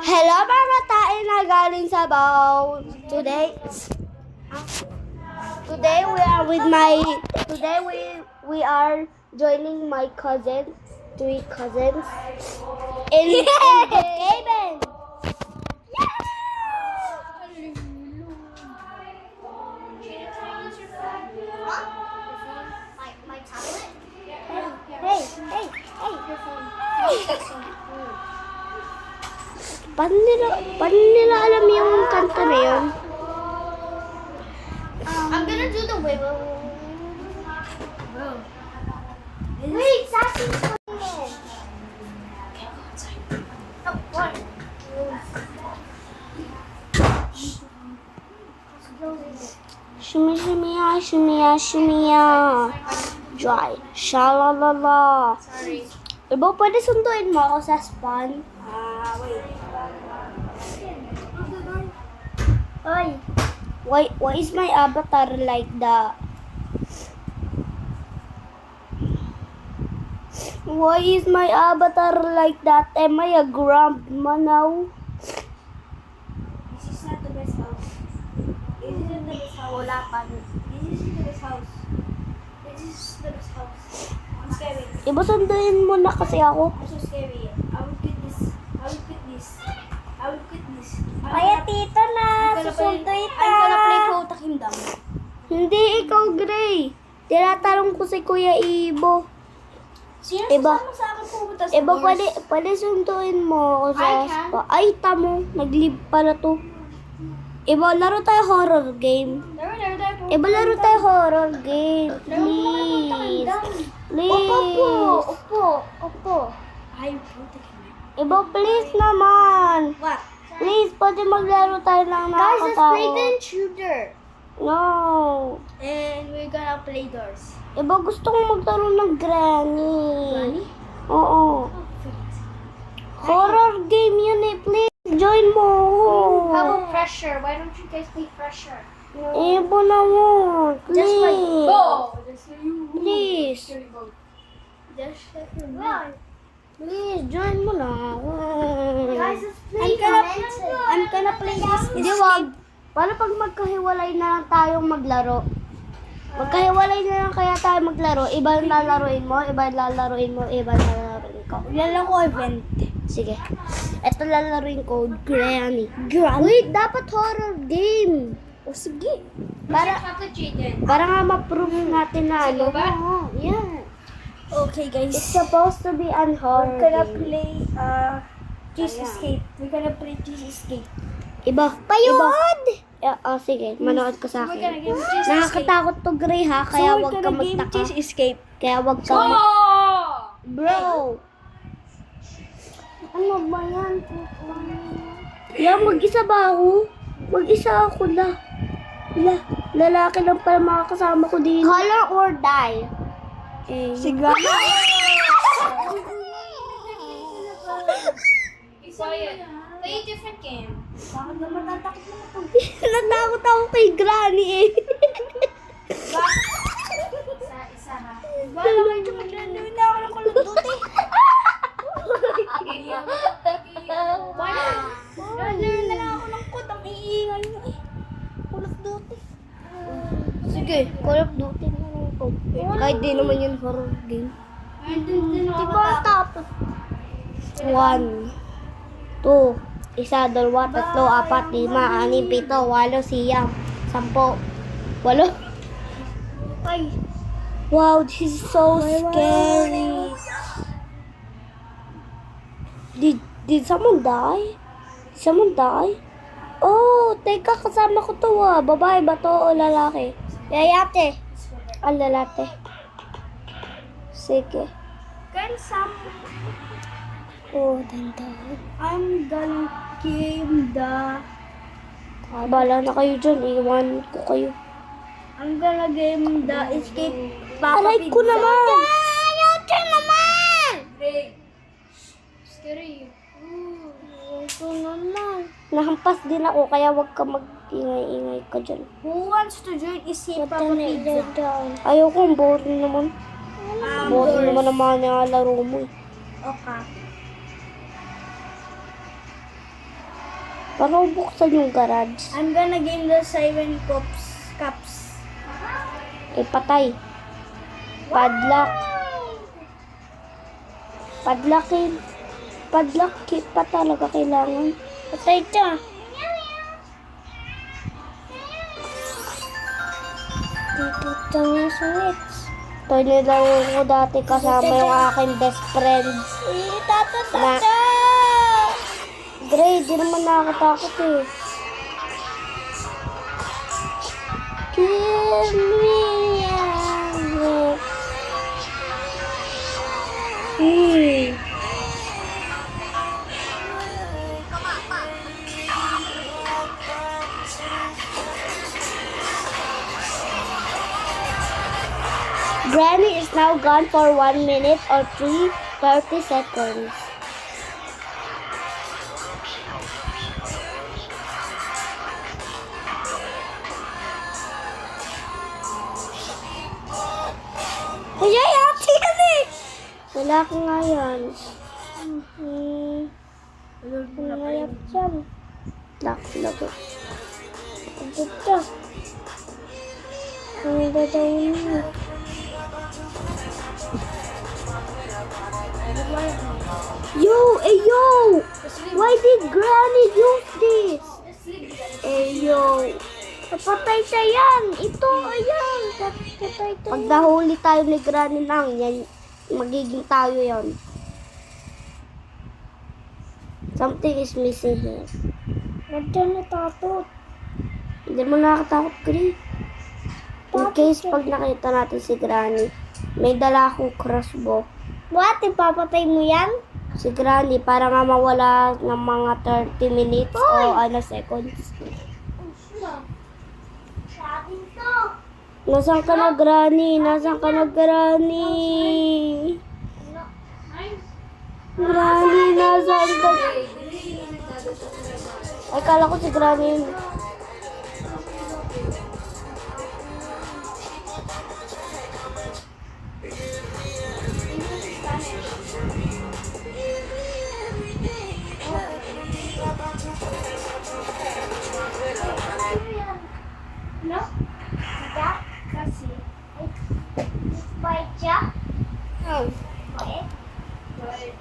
Hello mga tae na galing sa baw. Today we are joining my cousins, 3 cousins in Brookhaven. My tablet? Hey. Paano nila alam yung kanta na yun? I'm gonna do the wait. Wait, Sassy's coming in. Okay, go outside. Oh, what? Shumiya. Dry. Shalalala. Sorry. Iba, pwede sunduin mo ako sa spawn? Wait. Ay. Why is my avatar like that? Why is my avatar like that? Am I a grandma now? This is not the best house. This isn't the best house. Wala pa. This isn't the best house. This is the best house. I'm scary. Iba, sunduin mo na kasi ako. I'm so scary. I will quit this. Kaya tito na, susunduin I'm gonna play Crota Kingdom. Hindi, ikaw, Gray. Tinatanong ko si Kuya Ibo. Sino Iba. sasama sa akin pumunta sa Iba, Mars? pwede sunduin mo ako sa I can. spa. Ay, tamo. Nag-leave pala to. Iba, laro tayo horror game. There. Iba, laro tayo horror game. Please. Opo. Ay, Crota Kingdom. Iba, please naman. What? Please, pwede maglaro tayo ng Guys, let's play the nakakatawa. intruder. No. And we're gonna play doors. Iba, gusto kong maglaro ng granny. Oo. Horror game yun eh. Please, join mo. How about pressure? Why don't you guys play pressure? Ibo naman. Just like Please. Just like you. Please. Just like you. Please, join mo na. Guys, let's play I'm gonna play this. Hindi, wag. Paano pag magkahiwalay na lang tayong maglaro? Magkahiwalay na lang kaya tayo maglaro. Iba yung lalaroin mo, iba yung lalaroin mo, iba yung lalaroin ko. Ilan ko event. Sige. Ito lalaroin ko, Granny. Wait, dapat horror game. O sige. Para nga ma-prove natin na ano. ba? Oo, yeah. Okay, guys. It's supposed to be an horror We're gonna game. play Cheese Ayan. Escape. We're gonna play Cheese Escape. Iba. Payod! Sige. Manood ka sa We're gonna akin. game Cheese Escape. Nakakatakot to, Gray, ha? Kaya wag ka magtaka. Escape. Kaya wag ka Bro! Ano ba yan? Yan, mag-isa ba ako? Mag-isa ako la. Lalaki lang pala mga kasama ko din. Color or die? Siguro. Play a different game. Bakit naman tatakot na ito? Natakot ako kay Granny eh. Isa ha. Bala kayo ito maglalaro na ako ng Call of Duty. Lalaro na lang ako ng kod. Ang iingay nyo eh. Call of Duty. Sige, Call of Duty na lang ko. Kahit di naman yun horror game. Diba tapos? 1, 2, 1, 2, 3, 4, 5, 6, 7, 8, 9, 10, 8. Ay. Wow, this is so scary. Did someone die? Oh, teka, kasama ko to ah. Babae ba to o lalaki? Yayate. Ang lalaki. Sige. Can some... Oh, dandan. I'm gonna game the... Bala na kayo dyan. Iwan ko kayo. I'm gonna game the escape Aray ko naman! Ayaw naman! Scary. Ito naman. Nahampas din ako, kaya wag ka mag-ingay-ingay ka dyan. Who wants to join escape Papa Pizza? Ayoko, ang boring naman. Boring naman ang mga laro mo eh. Okay. Para buksan yung garage. I'm gonna give the 7 cups. Eh, patay. Padlock. Padlock pa talaga kailangan. Patay ka. Dito tayo sa nets. Ito nilaro ko dati kasama yung aking best friend. Tata. Gray, di naman nakakatakot eh. Give me a look. Granny is now gone for 1 minute or 30 seconds. Ay, ate kasi. Wala ka nga yan. Nangyayap dyan. Lago. Dito. Ang dadawin mo. Yo! Why did Granny use this? Yo! Papatay siya yan. Ito, ayan. Papatay tayo. Pag nahuli tayo ni Granny lang, yan, magiging tayo yon. Something is missing here. Huwag ka natakot. Hindi mo nakakatakot, Gray. In case pag nakita natin si Granny, may dala akong crossbow. What? Ipapatay mo yan? Si Granny para nga mawala ng mga 30 minutes o seconds. Nasaan ka na, Granny? Granny, nasaan ka? Ay, kala ko si Granny yun. No? Tidak kasih. Baca. Baik.